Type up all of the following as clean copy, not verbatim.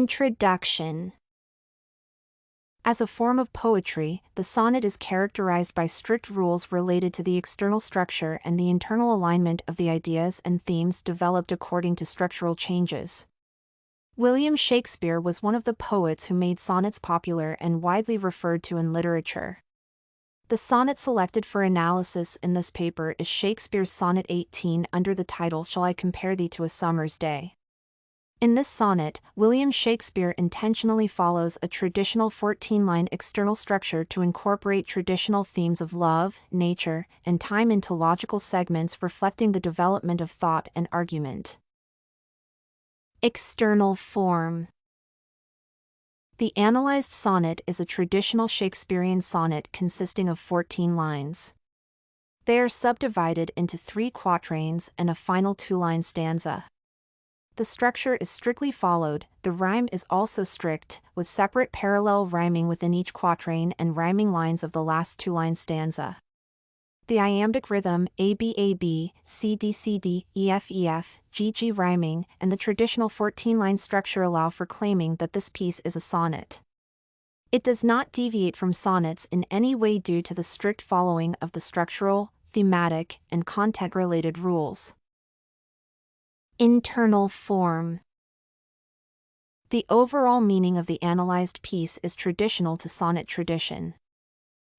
Introduction. As a form of poetry, the sonnet is characterized by strict rules related to the external structure and the internal alignment of the ideas and themes developed according to structural changes. William Shakespeare was one of the poets who made sonnets popular and widely referred to in literature. The sonnet selected for analysis in this paper is Shakespeare's Sonnet 18 under the title "Shall I Compare Thee to a Summer's Day?" In this sonnet, William Shakespeare intentionally follows a traditional 14-line external structure to incorporate traditional themes of love, nature, and time into logical segments reflecting the development of thought and argument. External form. The analyzed sonnet is a traditional Shakespearean sonnet consisting of 14 lines. They are subdivided into 3 quatrains and a final 2-line stanza. The structure is strictly followed, the rhyme is also strict, with separate parallel rhyming within each quatrain and rhyming lines of the last 2-line stanza. The iambic rhythm ABAB, CD, EF, GG rhyming, and the traditional 14-line structure allow for claiming that this piece is a sonnet. It does not deviate from sonnets in any way due to the strict following of the structural, thematic, and content-related rules. Internal form. The overall meaning of the analyzed piece is traditional to sonnet tradition.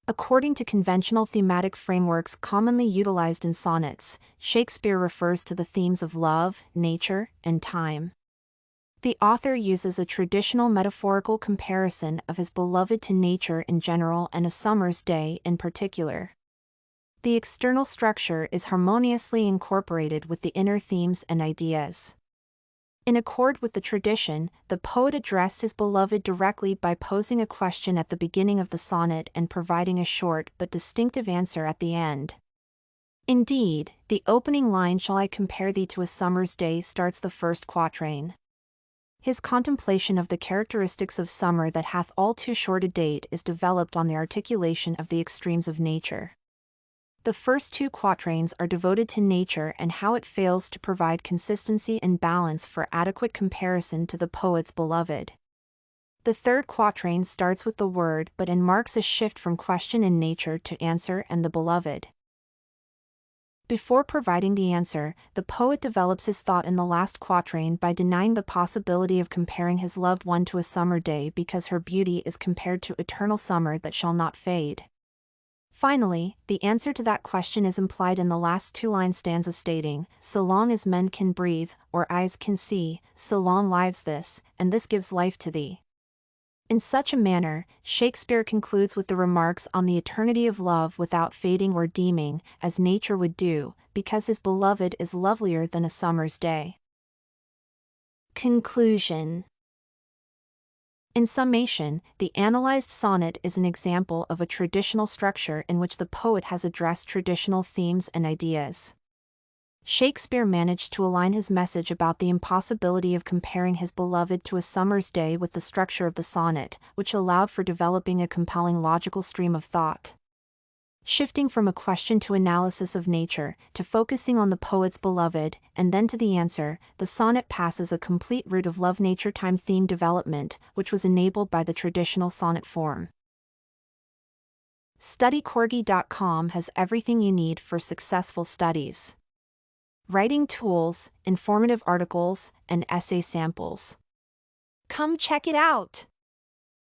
According to conventional thematic frameworks commonly utilized in sonnets, Shakespeare refers to the themes of love, nature, and time. The author uses a traditional metaphorical comparison of his beloved to nature in general and a summer's day in particular. The external structure is harmoniously incorporated with the inner themes and ideas. In accord with the tradition, the poet addressed his beloved directly by posing a question at the beginning of the sonnet and providing a short but distinctive answer at the end. Indeed, the opening line "Shall I compare thee to a summer's day" starts the first quatrain. His contemplation of the characteristics of summer that hath all too short a date is developed on the articulation of the extremes of nature. The first 2 quatrains are devoted to nature and how it fails to provide consistency and balance for adequate comparison to the poet's beloved. The third quatrain starts with the word but and marks a shift from question in nature to answer and the beloved. Before providing the answer, the poet develops his thought in the last quatrain by denying the possibility of comparing his loved one to a summer day because her beauty is compared to eternal summer that shall not fade. Finally, the answer to that question is implied in the last 2-line stanza stating, "So long as men can breathe, or eyes can see, so long lives this, and this gives life to thee." In such a manner, Shakespeare concludes with the remarks on the eternity of love without fading or deeming, as nature would do, because his beloved is lovelier than a summer's day. Conclusion. In summation, the analyzed sonnet is an example of a traditional structure in which the poet has addressed traditional themes and ideas. Shakespeare managed to align his message about the impossibility of comparing his beloved to a summer's day with the structure of the sonnet, which allowed for developing a compelling logical stream of thought. Shifting from a question to analysis of nature, to focusing on the poet's beloved, and then to the answer, the sonnet passes a complete route of love-nature-time theme development, which was enabled by the traditional sonnet form. StudyCorgi.com has everything you need for successful studies. Writing tools, informative articles, and essay samples. Come check it out!